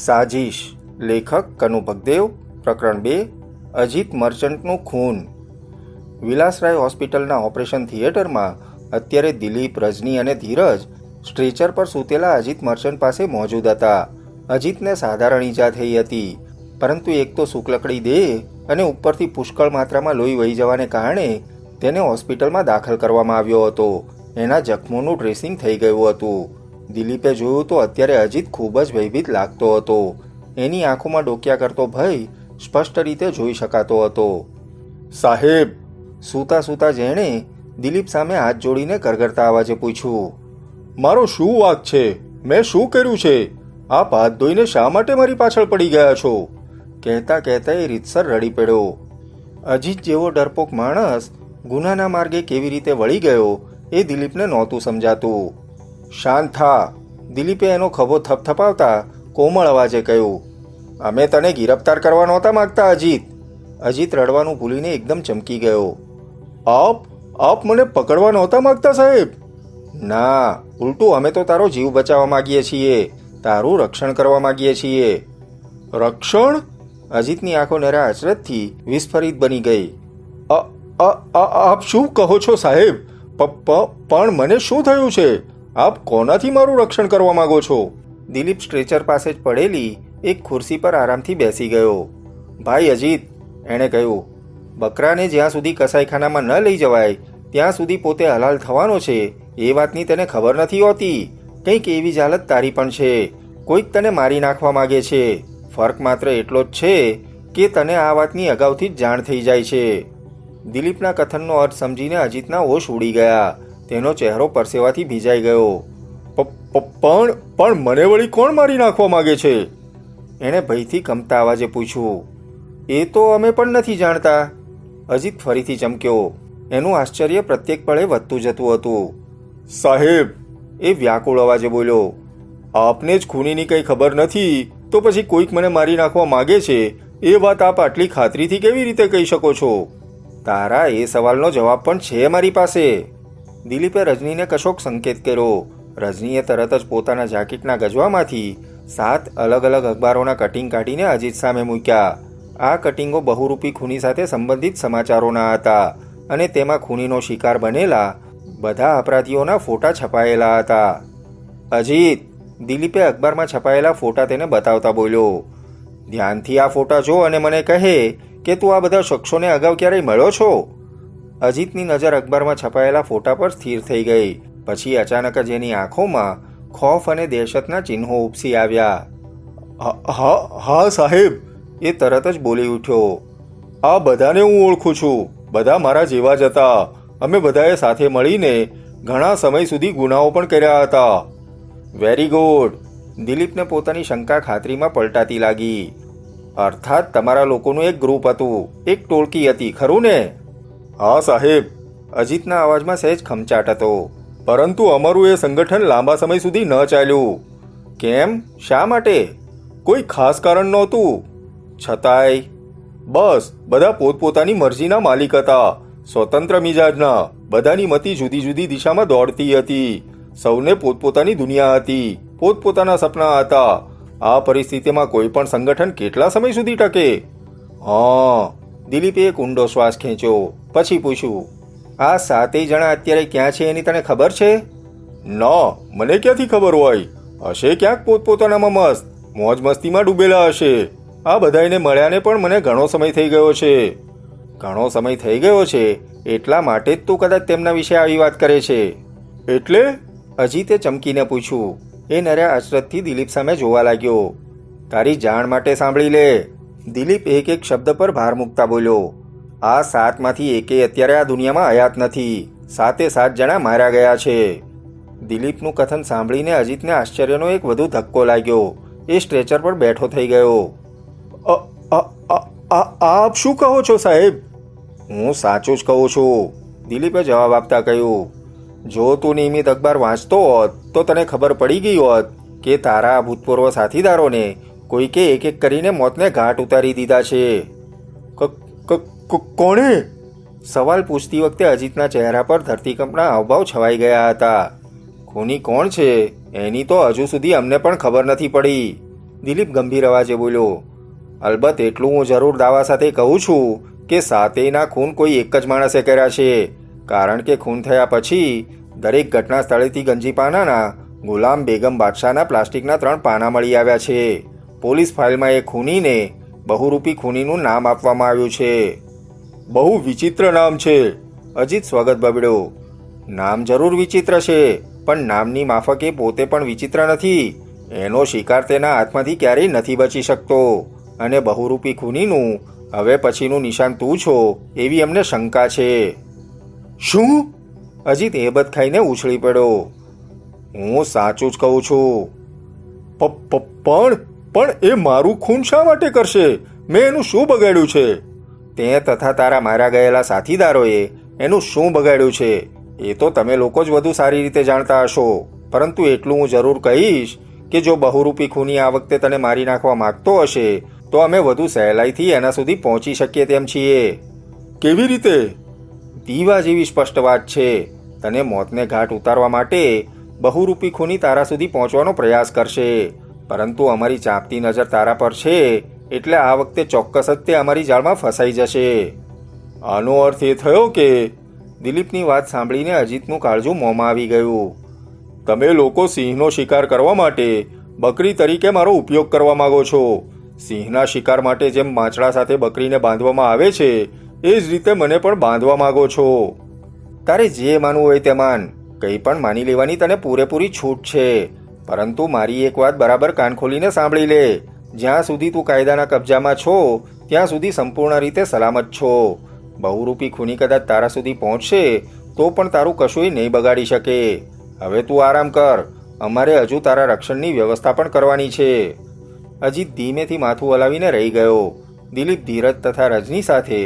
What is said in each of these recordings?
સાજિશ. લેખક કનુ ભગદેવ. પ્રકરણ 2. અજીત મર્ચન્ટનું ખૂન. વિલાસરાય હોસ્પિટલના ઓપરેશન થિયેટરમાં અત્યારે દિલીપ, રજની અને ધીરજ સ્ટ્રેચર પર સૂતેલા અજીત મર્ચન્ટ પાસે મોજૂદ હતા. અજીતને સાધારણ ઈજા થઈ હતી, પરંતુ એક તો શુક્લકડી દેહ અને ઉપરથી પુષ્કળ માત્રામાં લોહી વહી જવાને કારણે તેને હોસ્પિટલમાં દાખલ કરવામાં આવ્યો હતો. એના જખમોનું ડ્રેસિંગ થઈ ગયું હતું. દિલીપે જોયું તો અત્યારે અજીત ખૂબ જ ભયભીત લાગતો હતો. એની આંખોમાં ડોક્યા કરતો ભય સ્પષ્ટ રીતે જોઈ શકાતો હતો. સાહેબ, સૂતા સૂતા જેણે દિલીપ સામે હાથ જોડીને ગરગરતા અવાજે પૂછ્યું, મારો શું વાંક છે? મેં શું કર્યું છે? આપ હાથ ધોઈને શા માટે મારી પાછળ પડી ગયા છો? કહેતા કહેતા એ રીતસર રડી પડ્યો. અજીત જેવો ડરપોક માણસ ગુનાના માર્ગે કેવી રીતે વળી ગયો એ દિલીપને નહોતું સમજાતું. શાંત થા. દિલીપે એનો ખભો થપથપાવતા કોમળ અવાજે કહ્યું, અમે તને ગિરફ્તાર કરવા નહોતા માંગતા અજીત. અજીત રડવાનું ભૂલીને એકદમ ચમકી ગયો. આપ મને પકડવા નહોતા માંગતા સાહેબ? ના, ઉલટું અમે તો તારો જીવ બચાવવા માંગીએ છીએ, તારું રક્ષણ કરવા માંગીએ છીએ. રક્ષણ? અજીતની આંખો નરા અચરજથી વિસ્ફરિત બની ગઈ. આપ શું કહો છો સાહેબ? પણ મને શું થયું છે? આપ કોનાથી મારું રક્ષણ કરવા માંગો છો? દિલીપ સ્ટ્રેચર પાસે જ પડેલી એક ખુરશી પર આરામથી બેસી ગયો. ભાઈ અજીત, એણે કહ્યું, બકરાને જ્યાં સુધી કસાઈખાનામાં ન લઈ જવાય ત્યાં સુધી પોતે હલાલ થવાનો છે એ વાતની તને ખબર નથી હોતી. કંઈક એવી જ હાલત તારી પણ છે. કોઈક તને મારી નાખવા માગે છે. ફર્ક માત્ર એટલો જ છે કે તને આ વાતની અગાઉથી જ જાણ થઈ જાય છે. દિલીપના કથનનો અર્થ સમજીને અજીતના હોશ ઉડી ગયા. તેનો ચહેરો પરસેવાથી ભીજાઈ ગયો. પણ મને વળી કોણ મારી નાખવા માંગે છે? એણે ભયથી કંપતા અવાજે પૂછ્યું. એ તો અમે પણ નથી જાણતા. અજીત ફરીથી ચમક્યો. એનું આશ્ચર્ય પ્રત્યેક પળે વધતું જતું હતું. સાહેબ, એ વ્યાકુળ અવાજે બોલ્યો, આપને જ ખૂનીની કંઈ ખબર નથી તો પછી કોઈક મને મારી નાખવા માગે છે એ વાત આપ આટલી ખાતરીથી કેવી રીતે કહી શકો છો? તારા એ સવાલનો જવાબ પણ છે મારી પાસે. દિલીપે રજનીને કશોક સંકેત કર્યો. રજનીએ તરત જ પોતાના જાકીટના ગજવામાંથી 7 અલગ અલગ અખબારોના કટિંગ કાઢીને અજીત સામે મૂક્યા. આ કટિંગો બહુરૂપી ખૂની સાથે સંબંધિત સમાચારોના હતા અને તેમાં ખૂનીનો શિકાર બનેલા બધા અપરાધીઓના ફોટા છપાયેલા હતા. અજીત, દિલીપે અખબારમાં છપાયેલા ફોટા તેને બતાવતા બોલ્યો, ધ્યાનથી આ ફોટા જો અને મને કહે કે તું આ બધા શખ્સોને અગાઉ ક્યારેય મળ્યો છો? અજીતની નજર અખબારમાં છપાયેલા ફોટા પર સ્થિર થઈ ગઈ. પછી અચાનક જ એની આંખોમાં ખોફ અને દહેશતના ચિહ્નો ઉપસી આવ્યા. હા સાહેબ, એ તરત જ બોલી ઉઠ્યો, આ બધાને હું ઓળખું છું. બધા મારા જેવા જ હતા. અમે બધાએ સાથે મળીને ઘણા સમય સુધી ગુનાઓ પણ કર્યા હતા. Very good. દિલીપને પોતાની શંકા ખાતરીમાં પલટાતી લાગી. અર્થાત તમારા લોકોનું એક ગ્રુપ હતું, એક ટોળકી હતી, ખરું ને? હા સાહેબ. અજીતના અવાજમાં સહેજ ખમચાટ હતો. પરંતુ અમારું એ સંગઠન લાંબા સમય સુધી ન ચાલ્યું. કેમ? શા માટે? કોઈ ખાસ કારણ નહોતું. છતાંય બસ બધા પોતપોતાની મરજીના માલિક હતા, સ્વતંત્ર મિજાજના. બધાની મતિ જુદી જુદી દિશામાં દોડતી હતી. સૌને પોતપોતાની દુનિયા હતી, પોતપોતાના સપના હતા. આ પરિસ્થિતિમાં કોઈ પણ સંગઠન કેટલા સમય સુધી ટકે? હા. દિલીપે એક ઊંડો શ્વાસ ખેંચ્યો. પછી પૂછ્યું, આ 7 જણા અત્યારે ક્યાં છે એની તને ખબર છે? ના, મને ક્યાંથી ખબર હોય? હશે ક્યાંક પોતપોતાનામાં મસ્ત, મોજ મસ્તીમાં ડૂબેલા હશે. આ બધાને મળ્યાને પણ મને ઘણો સમય થઈ ગયો છે. ઘણો સમય થઈ ગયો છે એટલા માટે જ તું કદાચ તેમના વિશે આવી વાત કરે છે. એટલે? અજીતે ચમકીને પૂછ્યું. એ નર્યા અચરજથી દિલીપ સામે જોવા લાગ્યો. તારી જાણ માટે સાંભળી લે. દિલીપ એક એક શબ્દ પર ભાર મૂકતા બોલ્યો, આ 7માંથી એકેય અત્યારે આ દુનિયામાં હયાત નથી. 7 જણા માર્યા ગયા છે. દિલીપનું કથન સાંભળીને અજીતને આશ્ચર્યનો એક વધુ ધક્કો લાગ્યો. એ સ્ટ્રેચર પર બેઠો થઈ ગયો. આપ શું કહો છો સાહેબ? હું સાચું જ કહું છું, દિલીપે જવાબ આપતા કહ્યું. જો તું નિયમિત અખબાર વાંચતો હોત તો તને ખબર પડી ગઈ હોત કે તારા ભૂતપૂર્વ સાથીદારોને કોઈકે એક એક કરીને મોતને ઘાટ ઉતારી દીધા છે. કોણે? સવાલ પૂછતી વખતે અજીતના ચહેરા પર ધરતીકંપના હાવભાવ છવાઈ ગયા હતા. ખૂની કોણ છે એની તો હજુ સુધી અમને પણ ખબર નથી પડી. દિલીપ ગંભીર અવાજે બોલ્યો. અલબત્ત એટલું હું જરૂર દાવા સાથે કહું છું કે સાતેયના ખૂન કોઈ એક જ માણસે કર્યા છે, કારણ કે ખૂન થયા પછી દરેક ઘટના સ્થળેથી ગંજીપાનાના ગુલામ બેગમ બાદશાહના પ્લાસ્ટિકના 3 પાના મળી આવ્યા છે. પોલીસ ફાઇલમાં એ ખૂનીને બહુરૂપી ખૂનીનું નામ આપવામાં આવ્યું છે. બહુ વિચિત્ર નામ છે, અજીત સ્વાગત બબડ્યો. નામ જરૂર વિચિત્ર છે, પણ નામની માફક એ પોતે પણ વિચિત્ર નથી. એનો શિકાર તેના હાથમાંથી ક્યારેય નથી બચી શકતો, અને બહુરૂપી ખૂનીનું હવે પછીનું નિશાન તું છો એવી અમને શંકા છે. શું? અજીત હેબત ખાઈને ઉછળી પડ્યો. હું સાચું જ કહું છું. પણ એ મારું ખૂન શા માટે કરશે? મેં એનું શું બગાડ્યું છે? તે તથા તારા માર્યા ગયેલા સાથીદારોએ એનું શું બગાડ્યું છે એ તો તમે લોકો જ વધુ સારી રીતે જાણતા હશો. પરંતુ એટલું હું જરૂર કહીશ કે જો બહુરૂપી ખૂની આ વખતે તને મારી નાખવા માંગતો હશે તો અમે વધુ સહેલાઈથી એના સુધી પહોંચી શકીએ તેમ છીએ. કેવી રીતે? દીવા જેવી સ્પષ્ટ વાત છે. તને મોતને ઘાટ ઉતારવા માટે બહુરૂપી ખૂની તારા સુધી પહોંચવાનો પ્રયાસ કરશે, પરંતુ અમારી ચાંપતી નજર તારા પર છે એટલે આ વખતે ચોક્કસ જ તે અમારી જાળમાં ફસાઈ જશે. આનો અર્થ એ થયો કે? દિલીપની વાત સાંભળીને અજીતનું કાળજું મોંમાં આવી ગયું. તમે લોકો સિંહનો શિકાર કરવા માટે બકરી તરીકે મારો ઉપયોગ કરવા માંગો છો. સિંહના શિકાર માટે જેમ માછડા સાથે બકરીને બાંધવામાં આવે છે એ જ રીતે મને પણ બાંધવા માંગો છો. તારે જે માનવું હોય તે માન, કંઈ પણ માની લેવાની તને પૂરેપૂરી છૂટ છે. પરંતુ મારી એક વાત બરાબર કાન ખોલીને સાંભળી લે. જ્યાં સુધી તું કાયદાના કબજામાં છો ત્યાં સુધી સંપૂર્ણ રીતે સલામત છો. બહુરૂપી ખૂની કદાચ તારા સુધી પહોંચશે તો પણ તારું કશુંય નહીં બગાડી શકે. હવે તું આરામ કર, અમારે હજુ તારા રક્ષણની વ્યવસ્થા પણ કરવાની છે. અજીત ધીમેથી માથું હલાવીને રહી ગયો. દિલીપ ધીરજ તથા રજની સાથે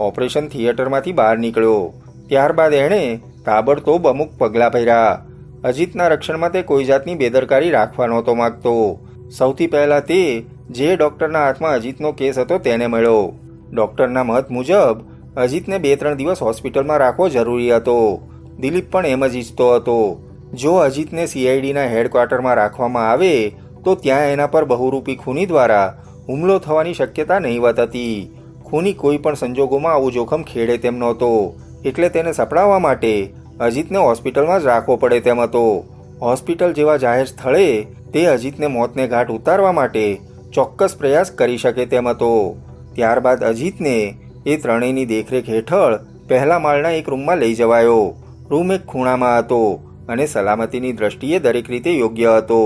ઓપરેશન થિયેટરમાંથી બહાર નીકળ્યો. ત્યારબાદ એણે તાબડતોબ અમુક પગલાં ભર્યા. અજીતના રક્ષણમાં તે કોઈ જાતની બેદરકારી રાખવા નહોતો માગતો. સૌથી પહેલાં તે જે ડૉક્ટરના હાથમાં અજીતનો કેસ હતો તેને મળ્યો. ડૉક્ટરના મત મુજબ અજીતને 2-3 દિવસ હોસ્પિટલમાં રાખવો જરૂરી હતો. દિલીપ પણ એમ જ ઈચ્છતો હતો. જો અજીતને CIDના હેડક્વાર્ટરમાં રાખવામાં આવે તો ત્યાં એના પર બહુરૂપી ખૂની દ્વારા હુમલો થવાની શક્યતા નહીવત હતી. ખૂની કોઈ પણ સંજોગોમાં આવું જોખમ ખેડે તેમ નહોતો, એટલે તેને સપડાવવા માટે અજીતને હોસ્પિટલમાં જ રાખવો પડે તેમ હતો. હોસ્પિટલ જેવા જાહેર સ્થળે તે અજીતને મોતને ઘાટ ઉતારવા માટે ચોક્કસ પ્રયાસ કરી શકે તેમ હતો. ત્યારબાદ અજીતને એ ત્રણેયની દેખરેખ હેઠળ પહેલા માળના એક રૂમમાં લઈ જવાયો. રૂમ એક ખૂણામાં હતો અને સલામતીની દ્રષ્ટિએ દરેક રીતે યોગ્ય હતો.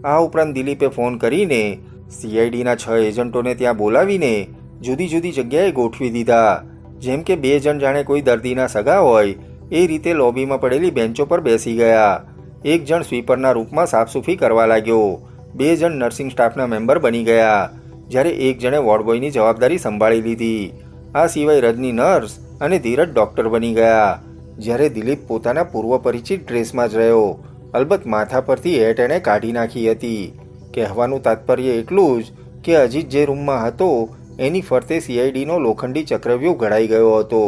આ ઉપરાંત દિલીપે ફોન કરીને CIDના 6 એજન્ટોને ત્યાં બોલાવીને જુદી જુદી જગ્યાએ ગોઠવી દીધા. જેમ કે 2 જણ જાણે કોઈ દર્દીના સગા હોય એ રીતે લોબીમાં પડેલી બેન્ચો પર બેસી ગયા. 1 જણ સ્વીપરના રૂપમાં સાફસૂફી કરવા લાગ્યો. 2 જણ નર્સિંગ સ્ટાફના મેમ્બર બની ગયા, જ્યારે 1 જણે વોર્ડબોયની જવાબદારી સંભાળી લીધી. આ સિવાય રજની નર્સ અને ધીરજ ડૉક્ટર બની ગયા, જ્યારે દિલીપ પોતાના પૂર્વ પરિચિત ડ્રેસમાં જ રહ્યો. અલબત્ત માથા પરથી હેટ એણે કાઢી નાખી હતી. કહેવાનું તાત્પર્ય એટલું જ કે અજીત જે રૂમમાં હતો એની ફરતે CIDનો લોખંડી ચક્રવ્યૂહ ઘડાઈ ગયો હતો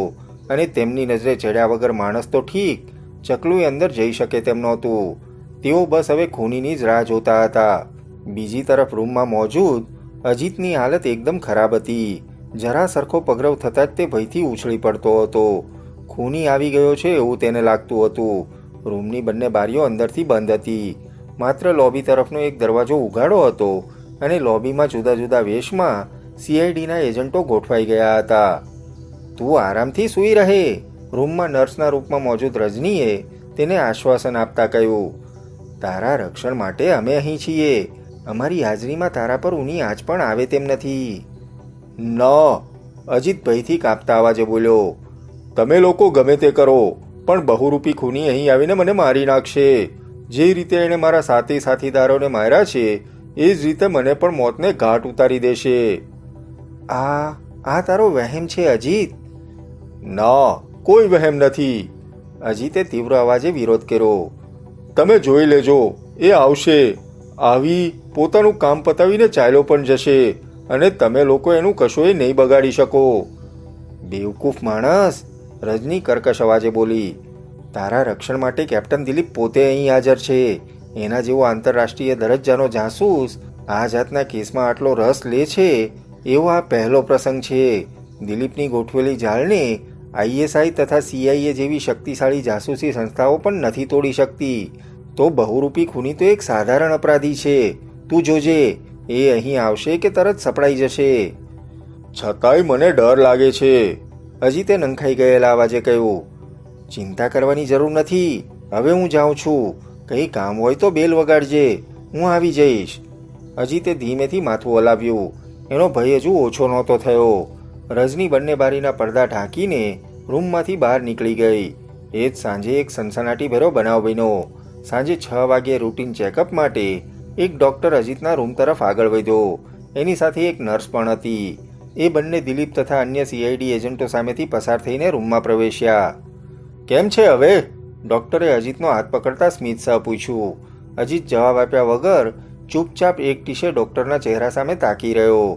અને તેમની નજરે ચડ્યા વગર માણસ તો ઠીક, ચકલું અંદર જઈ શકે તેમ નહોતું. તેઓ બસ હવે ખૂનીની જ રાહ જોતા હતા. બીજી તરફ રૂમમાં મોજૂદ અજીતની હાલત એકદમ ખરાબ હતી. જરા સરખો પગરવ થતાં જ તે ભયથી ઉછળી પડતો હતો. ખૂની આવી ગયો છે એવું તેને લાગતું હતું. રૂમની બંને બારીઓ અંદરથી બંધ હતી. માત્ર લોબી તરફનો એક દરવાજો ઉઘાડો હતો અને લોબીમાં જુદા જુદા વેશમાં CIDના એજન્ટો ગોઠવાઈ ગયા હતા. તું આરામથી સૂઈ રહે, રૂમમાં નર્સના રૂપમાં મોજૂદ રજનીએ તેને આશ્વાસન આપતા કહ્યું. તારા રક્ષણ માટે અમે અહીં છીએ. અમારી હાજરીમાં તારા પર ઊની આંચ પણ આવે તેમ નથી. ન, અજીત ભયથી કાપતા અવાજે બોલ્યો. તમે લોકો ગમે તે કરો, પણ બહુરૂપી ખૂની અહીં આવીને મને મારી નાખશે. જે રીતે એણે મારા સાથીદારોને માર્યા છે એ જ રીતે મને પણ મોતને ઘાટ ઉતારી દેશે. આ તારો વહેમ છે અજીત? ના, કોઈ વહેમ નથી, અજીતે તીવ્ર અવાજે વિરોધ કર્યો. તમે જોઈ લેજો, એ આવશે. આવી પોતાનું કામ પતાવીને ચાલ્યો પણ જશે અને તમે લોકો એનું કશોય નહીં બગાડી શકો. બેવકૂફ માણસ, રજની કર્કશ અવાજે બોલી. તારા રક્ષણ માટે કેપ્ટન દિલીપ પોતે અહીં હાજર છે. એના જેવો આંતરરાષ્ટ્રીય દરજ્જાનો જાસૂસ આ જાતના કેસમાં આટલો રસ લે છે એવો આ પહેલો પ્રસંગ છે. દિલીપની ગોઠવેલી જાળને ISI તથા CIA જેવી શક્તિશાળી જાસૂસી સંસ્થાઓ પણ નથી તોડી શકતી. તો બહુરૂપી ખૂની તો એક સાધારણ અપરાધી છે. તું જોજે, એ અહીં આવશે કે તરત સપડાઈ જશે. છતાંય મને ડર લાગે છે, અજીતે નંખાઈ ગયેલા અવાજે કહ્યું. ચિંતા કરવાની જરૂર નથી. હવે હું જાઉં છું. કંઈ કામ હોય તો બેલ વગાડજે, હું આવી જઈશ. અજીતે ધીમેથી માથું હલાવ્યું. એનો ભય હજુ ઓછો નહોતો થયો. રજની બંને બારીના પડદા ઢાંકીને રૂમમાંથી બહાર નીકળી ગઈ. એ જ સાંજે એક સનસનાટીભર્યો બનાવ બન્યો. સાંજે 6 વાગ્યે રૂટીન ચેકઅપ માટે એક ડૉક્ટર અજીતના રૂમ તરફ આગળ વધ્યો. એની સાથે એક નર્સ પણ હતી. એ બંને દિલીપ તથા અન્ય CID એજન્ટો સામેથી પસાર થઈને રૂમમાં પ્રવેશ્યા. કેમ છે હવે? ડૉક્ટરે અજીતનો હાથ પકડતા સ્મિત સહ પૂછ્યું. અજીત જવાબ આપ્યા વગર ચૂપચાપ એક ટીશે ડૉક્ટરના ચહેરા સામે તાકી રહ્યો.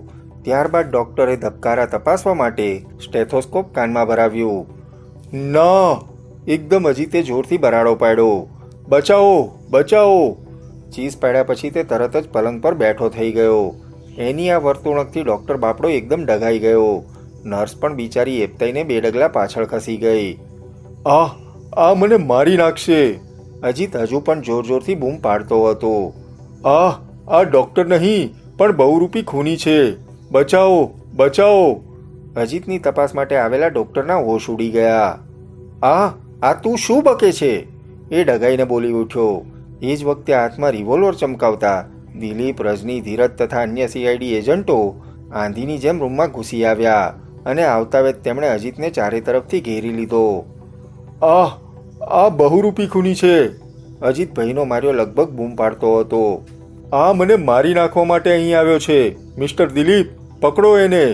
ત્યારબાદ ડૉક્ટરે ધબકારા તપાસવા માટે સ્ટેથોસ્કોપ કાનમાં ભરાવ્યું. ના! એકદમ અજીતે જોરથી બરાડો પાડ્યો. બચાવો! બચાવો! ચીસ પાડ્યા પછી તે તરત જ પલંગ પર બેઠો થઈ ગયો. એની આ વર્તણૂકથી ડૉક્ટર બાપડો એકદમ ડઘાઈ ગયો. નર્સ પણ બિચારી એપતાઈને 2 ડગલા પાછળ ખસી ગઈ. આ મને મારી નાખશે! અજીત હજુ પણ જોરથી બૂમ પાડતો હતો. આ ડૉક્ટર નહીં, પણ બહુરૂપી ખૂની છે. બચાવો! બચાવો! અજીતની તપાસ માટે આવેલા ડૉક્ટરના હોશ ઉડી ગયા. આ તું શું બકે છે? એ ડઘાઈને બોલી ઉઠ્યો. એ જ વખતે હાથમાં રિવોલ્વર ચમકાવતા દિલીપ, રજની, ધીરજ તથા અન્ય CID એજન્ટો આંધીની જેમ રૂમમાં ઘૂસી આવ્યા અને આવતા વેત તેમણે અજીતને ચારે તરફથી ઘેરી લીધો. આ બહુરૂપી ખૂની છે! અજીત ભયનો માર્યો લગભગ બૂમ પાડતો હતો. આ મને મારી નાખવા માટે અહીં આવ્યો છે. મિસ્ટર દિલીપ, પકડો એને!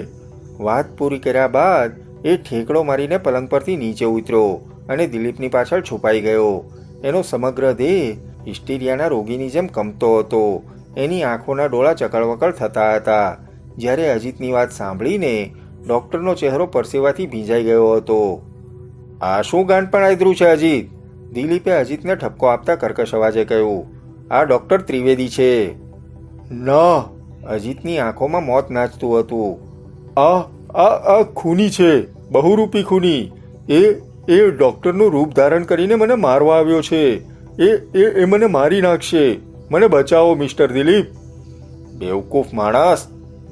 વાત પૂરી કર્યા બાદ એ ઠેકડો મારીને પલંગ પરથી નીચે ઉતર્યો અને દિલીપની પાછળ છુપાઈ ગયો. એનો સમગ્ર દેહ હિસ્ટીરિયાના રોગીની જેમ કંપતો હતો. એની આંખોના ડોળા ચકળવકળ થતા હતા. જ્યારે અજીતની વાત સાંભળીને ડૉક્ટરનો ચહેરો પરસેવાથી ભીંજાઈ ગયો હતો. આ શું ગાંડપણ આદર્યું છે અજીત? દિલીપે અજીતને ઠપકો આપતા કર્કશ અવાજે કહ્યું. આ ડૉક્ટર ત્રિવેદી છે. ના! અજીતની આંખોમાં મોત નાચતું હતું. આ ખૂની છે, બહુરૂપી ખૂની. એ ડૉક્ટરનું રૂપ ધારણ કરીને મને મારવા આવ્યો છે. એ મને મારી નાખશે. મને બચાવો મિસ્ટર દિલીપ! બેવકૂફ માણસ!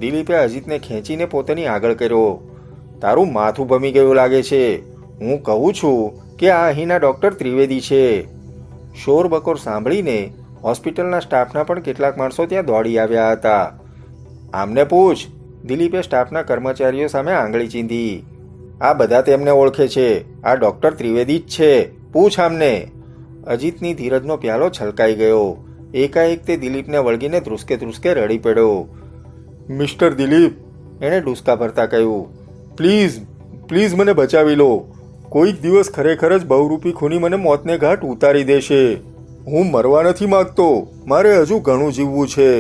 દિલીપે અજીતને ખેંચીને પોતાની આગળ કર્યો. તારું માથું ભમી ગયું લાગે છે. હું કહું છું કે આ અહીંના ડૉક્ટર ત્રિવેદી છે. શોરબકોર સાંભળીને હોસ્પિટલના સ્ટાફના પણ કેટલાક માણસો ત્યાં દોડી આવ્યા હતા. આમને પૂછ! દિલીપે સ્ટાફના કર્મચારીઓ સામે આંગળી ચીંધી. આ બધા તેમને ઓળખે છે. આ ડૉક્ટર ત્રિવેદી જ છે. પૂછ આમને! અજીતની ધીરજનો પ્યાલો છલકાઈ ગયો. એકાએક તે દિલીપને વળગીને ધ્રુસકે રડી પડ્યો. મિસ્ટર દિલીપ, એણે ડૂસકા ભરતા કહ્યું, પ્લીઝ મને બચાવી લો. કોઈક દિવસ ખરેખર જ બહુરૂપી ખૂની મને મોતને ઘાટ ઉતારી દેશે. હું મરવા નથી માગતો. મારે હજુ ઘણું જીવવું છે.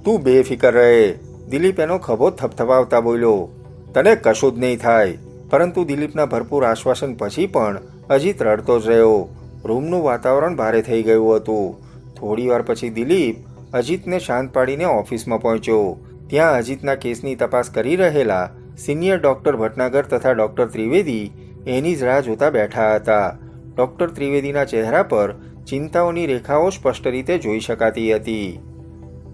તું બેફિકર રહે! દિલીપ એનો ખભો થપથપાવતા બોલ્યો. તને કશું જ નહીં થાય. પરંતુ દિલીપના ભરપૂર આશ્વાસન પછી પણ અજીત રડતો જ રહ્યો. રૂમનું વાતાવરણ ભારે થઈ ગયું હતું. થોડીવાર પછી દિલીપ અજીતને શાંત પાડીને ઓફિસમાં પહોંચ્યો. ત્યાં અજીતના કેસની તપાસ કરી રહેલા સિનિયર ડૉક્ટર ભટનાગર તથા ડૉક્ટર ત્રિવેદી એની જ રાહ જોતા બેઠા હતા. ડૉક્ટર ત્રિવેદીના ચહેરા પર ચિંતાઓની રેખાઓ સ્પષ્ટ રીતે જોઈ શકાતી હતી.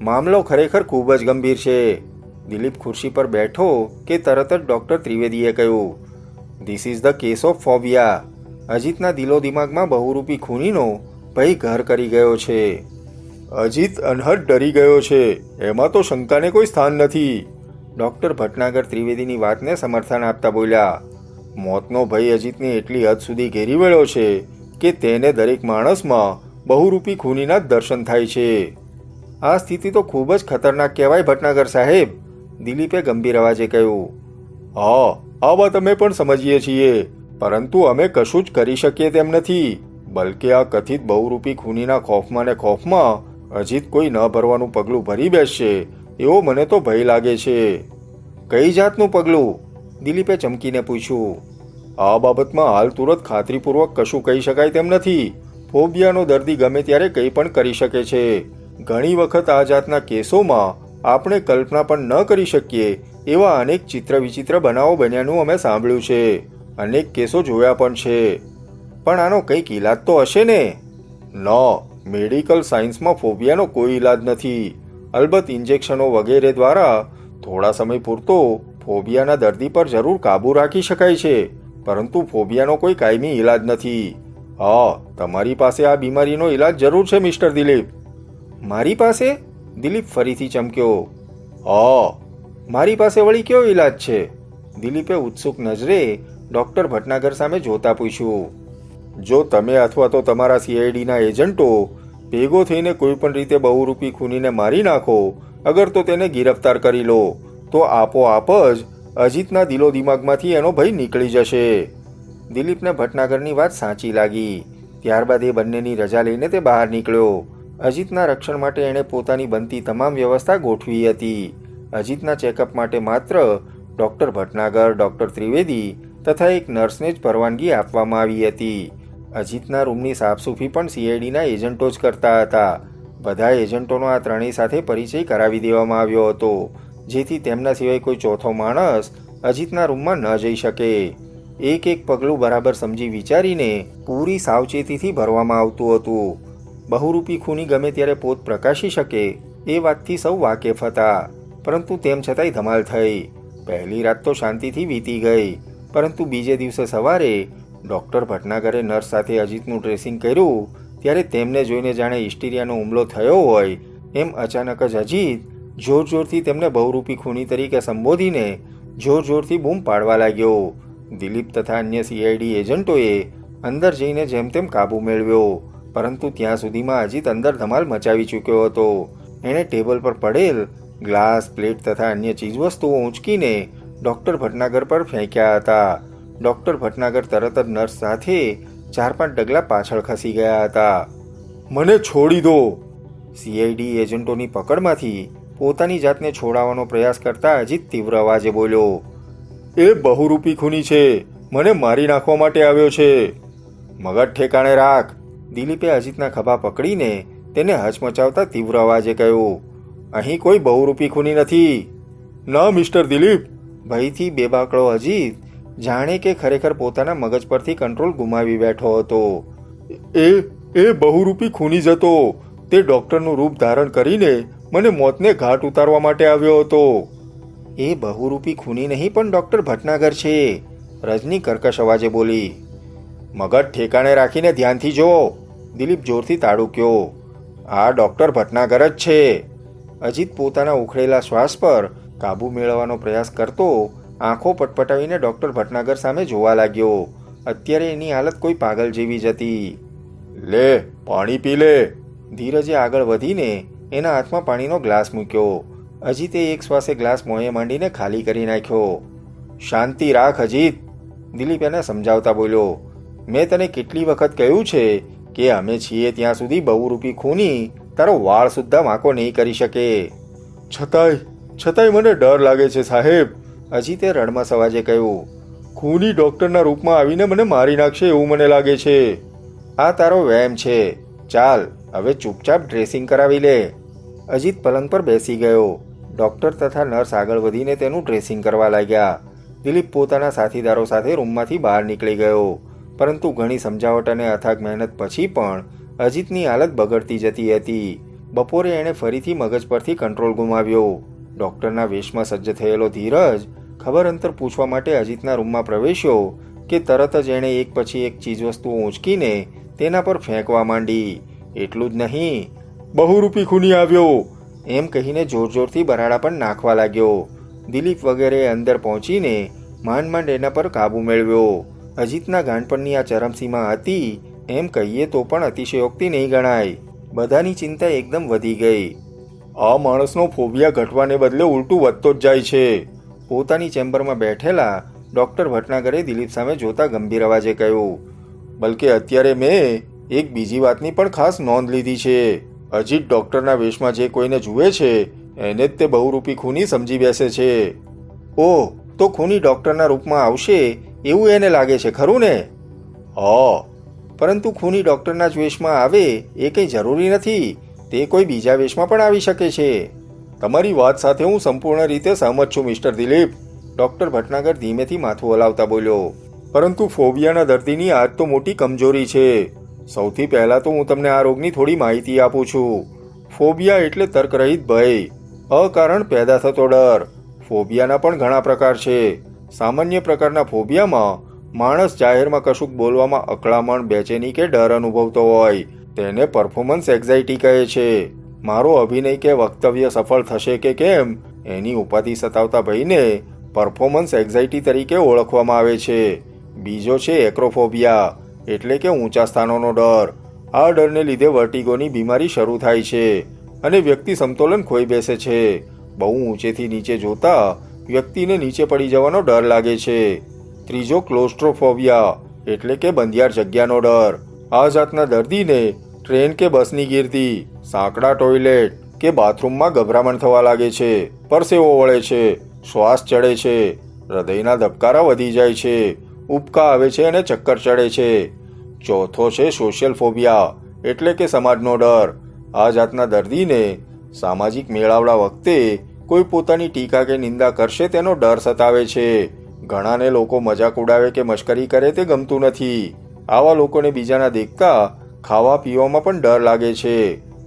મામલો ખરેખર ખૂબ જ ગંભીર છે. દિલીપ ખુરશી પર બેઠો કે તરત જ ડૉક્ટર ત્રિવેદીએ કહ્યું, this is the case of phobia. અજીતના દિલો દિમાગમાં બહુરૂપી ખૂનીનો ભય ઘર કરી ગયો છે. અજીત અનહદ ડરી ગયો છે. એમાં તો શંકાને કોઈ સ્થાન નથી. ડૉક્ટર ભટનાગર ત્રિવેદીની વાતને સમર્થન આપતા બોલ્યા. મોતનો ભય અજીતને એટલી હદ સુધી ઘેરી વળ્યો છે કે તેને દરેક માણસમાં બહુરૂપી ખૂનીના જ દર્શન થાય છે. આ સ્થિતિ તો ખૂબ જ ખતરનાક કહેવાય ભટનાગર સાહેબ, દિલીપે ગંભીર અવાજે કહ્યું. હા, આ વાત અમે પણ સમજીએ છીએ, પરંતુ અમે કશું જ કરી શકીએ તેમ નથી. બલકે આ કથિત બહુરૂપી ખૂનીના ખોફમાં અજીત કોઈ ન ભરવાનું પગલું ભરી બેસશે એવો મને તો ભય લાગે છે. કઈ જાતનું પગલું? દિલીપે ચમકીને પૂછ્યું. આ બાબતમાં હાલ તુરંત ખાતરીપૂર્વક કશું કહી શકાય તેમ નથી. ફોબિયાનો દર્દી ગમે ત્યારે કંઈ પણ કરી શકે છે. ઘણી વખત આ જાતના કેસોમાં આપણે કલ્પના પણ ન કરી શકીએ એવા અનેક ચિત્ર વિચિત્ર બનાવો બન્યાનું અમે સાંભળ્યું છે, અનેક કેસો જોયા પણ છે. પણ આનો કંઈક ઈલાજ તો હશે ને? ન, મેડિકલ સાયન્સમાં ફોબિયાનો કોઈ ઈલાજ નથી. અલબત્ત ઇન્જેક્શનો વગેરે દ્વારા થોડા સમય પૂરતો ફોબિયાના દર્દી પર જરૂર કાબૂ રાખી શકાય છે, પરંતુ ફોબિયાનો કોઈ કાયમી ઈલાજ નથી. હા, તમારી પાસે આ બીમારીનો ઈલાજ જરૂર છે મિસ્ટર દિલીપ. મારી પાસે? દિલીપ ફરીથી ચમક્યો. હા, મારી પાસે વળી કયો ઈલાજ છે? દિલીપે ઉત્સુક નજરે ડોક્ટર ભટનાગર સામે જોતા પૂછ્યું. જો તમે અથવા તો તમારા સીઆઈડીના એજન્ટો ભેગો થઈને કોઈ પણ રીતે બહુરૂપી ખૂનીને મારી નાખો, અગર તો તેને ગિરફ્તાર કરી લો, તો આપોઆપ જ અજીતના દિલો દિમાગમાંથી એનો ભય નીકળી જશે. દિલીપને ભટનાગરની વાત સાચી લાગી. ત્યારબાદ એ બંનેની રજા લઈને તે બહાર નીકળ્યો. અજીતના રક્ષણ માટે એણે પોતાની બનતી તમામ વ્યવસ્થા ગોઠવી હતી. અજીતના ચેકઅપ માટે માત્ર ડૉક્ટર ભટનાગર, ડૉક્ટર ત્રિવેદી તથા એક નર્સને જ પરવાનગી આપવામાં આવી હતી. અજીતના રૂમની સાફસૂફી પણ સીઆઈડીના એજન્ટો જ કરતા હતા. બધા એજન્ટોનો આ ત્રણેય સાથે પરિચય કરાવી દેવામાં આવ્યો હતો, જેથી તેમના સિવાય કોઈ ચોથો માણસ અજીતના રૂમમાં ન જઈ શકે. એક એક પગલું બરાબર સમજી વિચારીને પૂરી સાવચેતીથી ભરવામાં આવતું હતું. બહુરૂપી ખૂની ગમે ત્યારે પોત પ્રકાશી શકે એ વાતથી સૌ વાકેફ હતા, પરંતુ તેમ છતાંય ધમાલ થઈ. પહેલી રાત તો શાંતિથી વીતી ગઈ, પરંતુ બીજે દિવસે સવારે ડૉક્ટર ભટનાગરે નર્સ સાથે અજીતનું ડ્રેસિંગ કર્યું ત્યારે તેમને જોઈને જાણે હિસ્ટીરિયાનો હુમલો થયો હોય એમ અચાનક જ અજીત જોર જોરથી તેમને બહુરૂપી ખૂની તરીકે સંબોધીને જોર જોરથી બૂમ પાડવા લાગ્યો. દિલીપ તથા અન્ય સીઆઈડી એજન્ટોએ અંદર જઈને જેમ તેમ કાબૂ મેળવ્યો, પરંતુ ત્યાં સુધીમાં અજીત અંદર ધમાલ મચાવી ચૂક્યો હતો. એણે ટેબલ પર પડેલ ગ્લાસ, પ્લેટ તથા અન્ય ચીજવસ્તુઓ ઊંચકીને ડૉક્ટર ભટનાગર પર ફેંક્યા હતા. ડૉક્ટર ભટનાગર તરત જ નર્સ સાથે 4-5 ડગલા પાછળ ખસી ગયા હતા. મને છોડી દો! સીઆઈડી એજન્ટોની પકડમાંથી પોતાની જાતને છોડાવવાનો પ્રયાસ કરતા અજીત તીવ્ર અવાજે બોલ્યો. એ બહુરૂપી ખૂની છે, મને મારી નાખવા માટે આવ્યો છે. મગજ ઠેકાણે રાખ! દિલીપે અજીતના ખભા પકડીને તેને હચમચાવતા તીવ્ર અવાજે કહ્યું. અહીં કોઈ બહુરૂપી ખૂની નથી. ના મિસ્ટર દિલીપ! ભયથી બેબાકળો અજીત જાણે કે ખરેખર પોતાના મગજ પરથી કંટ્રોલ ગુમાવી બેઠો હતો. એ બહુરૂપી ખૂની જ હતો. તે ડૉક્ટરનું રૂપ ધારણ કરીને મને મોતને ઘાટ ઉતારવા માટે આવ્યો હતો. એ બહુરૂપી ખૂની નહીં પણ ડૉક્ટર ભટનાગર છે, રજની કર્કશ અવાજે બોલી. મગજ ઠેકાણે રાખીને ધ્યાનથી જો! દિલીપ જોરથી તાડુક્યો. આ ડૉક્ટર ભટનાગર જ છે. અજીત પોતાના ઉખડેલા શ્વાસ પર કાબૂ મેળવવાનો પ્રયાસ કરતો આંખો પટપટાવીને ડૉક્ટર ભટનાગર સામે જોવા લાગ્યો. અત્યારે એની હાલત કોઈ પાગલ જેવી જ હતી. લે, પાણી પી લે! ધીરજે આગળ વધીને એના હાથમાં પાણીનો ગ્લાસ મૂક્યો. અજીતે એક શ્વાસે ગ્લાસ મોંએ માંડીને ખાલી કરી નાખ્યો. શાંતિ રાખ અજીત! દિલીપ એને સમજાવતા બોલ્યો. મેં તને કેટલી વખત કહ્યું છે કે અમે છીએ ત્યાં સુધી બહુરૂપી ખૂની તારો વાળ સુદ્ધા વાંકો નહીં કરી શકે. છતાંય મને ડર લાગે છે સાહેબ! અજીતે રડમસ અવાજે કહ્યું. ખૂની ડૉક્ટરના રૂપમાં આવીને મને મારી નાખશે એવું મને લાગે છે. આ તારો વહેમ છે. ચાલ હવે ચૂપચાપ ડ્રેસિંગ કરાવી લે. અજીત પલંગ પર બેસી ગયો. ડૉક્ટર તથા નર્સ આગળ વધીને તેનું ડ્રેસિંગ કરવા લાગ્યા. દિલીપ પોતાના સાથીદારો સાથે રૂમમાંથી બહાર નીકળી ગયો, પરંતુ ઘણી સમજાવટ અને અથાગ મહેનત પછી પણ અજીતની હાલત બગડતી જતી હતી. બપોરે એણે ફરીથી મગજ પરથી કંટ્રોલ ગુમાવ્યો. ડૉક્ટરના વેશમાં સજ્જ થયેલો ધીરજ ખબર અંતર પૂછવા માટે અજીતના રૂમમાં પ્રવેશ્યો કે તરત જ એણે એક પછી એક ચીજવસ્તુઓ ઊંચકીને તેના પર ફેંકવા માંડી. એટલું જ નહીં, બહુરૂપી ખૂની આવ્યો એમ કહીને જોર જોરથી બરાડા પણ નાખવા લાગ્યો. દિલીપ વગેરે અંદર પહોંચીને માંડ માંડ એના પર કાબૂ મેળવ્યો. અજીતના ગાંડપણની આ ચરમસીમા હતી એમ કહીએ તો પણ અતિશયોક્તિ નહીં ગણાય. બધાની ચિંતા એકદમ વધી ગઈ. આ માણસનો ફોબિયા ઘટવાને બદલે ઉલટું વધતો જ જાય છે. પોતાની ચેમ્બરમાં બેઠેલા ડૉક્ટર ભટનાગરે દિલીપ સામે જોતા ગંભીર અવાજે કહ્યું. બલકે અત્યારે મેં એક બીજી વાતની પણ ખાસ નોંધ લીધી છે. અજીત ડૉક્ટરના વેશમાં જે કોઈને જુએ છે એને જ તે બહુરૂપી ખૂની સમજી બેસે છે. ઓહ, તો ખૂની ડૉક્ટરના રૂપમાં આવશે એવું એને લાગે છે ખરું ને? હા, પરંતુ ખૂની ડૉક્ટરના જ વેશમાં આવે એ કંઈ જરૂરી નથી. તે કોઈ બીજા વેશમાં પણ આવી શકે છે. તમારી વાત સાથે હું સંપૂર્ણ રીતે સહમત છું મિસ્ટર દિલીપ. ડોક્ટર ભટનાગર ધીમેથી માથું હલાવતા બોલ્યો. પરંતુ ફોબિયાના દર્દીની આ તો મોટી કમજોરી છે. સૌથી પહેલા તો હું તમને આ રોગની થોડી માહિતી આપું છું. ફોબિયા એટલે તર્કરહિત ભય, અકારણ પેદા થતો ડર. ફોબિયાના પણ ઘણા પ્રકાર છે. સામાન્ય પ્રકારના ફોબિયામાં માણસ જાહેરમાં કશુંક બોલવામાં અકળામણ, બેચેની કે ડર અનુભવતો હોય તેને પરફોર્મન્સ એન્ઝાયટી કહે છે. મારો અભિનય કે વક્તવ્ય સફળ થશે કે કેમ એની ઉપાધિ સતાવતા ભયને પરફોર્મન્સ એન્ઝાયટી તરીકે ઓળખવામાં આવે છે. બીજો છે એક્રોફોબિયા એટલે કે ઊંચા સ્થાનોનો ડર. આ ડરને લીધે વર્ટિગોની બીમારી શરૂ થાય છે અને વ્યક્તિ સમતોલન ખોઈ બેસે છે. બહુ ઊંચેથી નીચે જોતા વ્યક્તિને નીચે પડી જવાનો ડર લાગે છે. ત્રીજો ક્લોસ્ટ્રોફોબિયા એટલે કે બંધિયાર જગ્યાનો ડર. આ જાતના દર્દીને ટ્રેન કે બસની ગીર્દી, સાંકડા ટોયલેટ કે બાથરૂમમાં ગભરામણ થવા લાગે છે, પરસેવો વળે છે, શ્વાસ ચડે છે, હૃદયના ધબકારા વધી જાય છે, ઉબકા આવે છે અને ચક્કર ચડે છે. ચોથો છે સોશિયલ ફોબિયા એટલે કે સમાજનો ડર. આ જાતના દર્દીને સામાજિક મેળાવડા વખતે કોઈ પોતાની ટીકા કે નિંદા કરશે તેનો ડર સતાવે છે. ઘણાને લોકો મજાક ઉડાવે કે મશ્કરી કરે તે ગમતું નથી. આવા લોકોને બીજાના દેખતા ખાવા પીવામાં પણ ડર લાગે છે.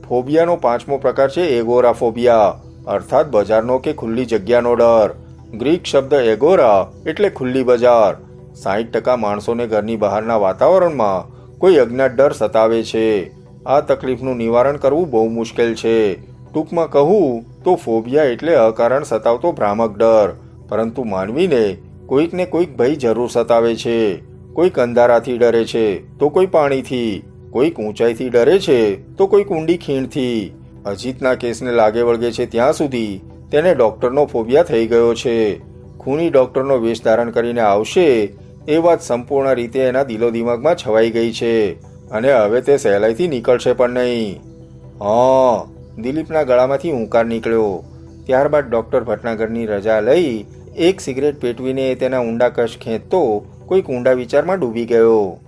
ફોબિયાનો પાંચમો પ્રકાર છે એગોરાફોબિયા અર્થાત બજારનો કે ખુલ્લી જગ્યાનો ડર. ગ્રીક શબ્દ એગોરા એટલે ખુલ્લી બજાર. 60% માણસોને ઘરની બહારના વાતાવરણમાં કોઈ અજ્ઞાત ડર સતાવે છે. આ તકલીફનું નિવારણ કરવું બહુ મુશ્કેલ છે. ટૂંકમાં કહું તો ફોબિયા એટલે અકારણ સતાવતો ભ્રામક ડર. પરંતુ માનવીને કોઈકને કોઈક ભય જરૂર સતાવે છે. કોઈક અંધારાથી ડરે છે તો કોઈ પાણીથી, કોઈક ઊંચાઈથી ડરે છે તો કોઈક ઊંડી ખીણથી. અજીતના કેસને લાગે વળગે છે ત્યાં સુધી તેને ડોક્ટરનો ફોબિયા થઈ ગયો છે. ખૂની ડોક્ટરનો વેશ ધારણ કરીને આવશે એ વાત સંપૂર્ણ રીતે એના દિલો દિમાગમાં છવાઈ ગઈ છે અને હવે તે સહેલાઈથી નીકળશે પણ નહીં. હા, દિલીપના ગળામાંથી ઊંકાર નીકળ્યો. ત્યારબાદ ડોક્ટર ભટનાગરની રજા લઈ એક સિગરેટ પેટવીને તેના ઊંડા કશ ખેંચતો કોઈક ઊંડા વિચારમાં ડૂબી ગયો.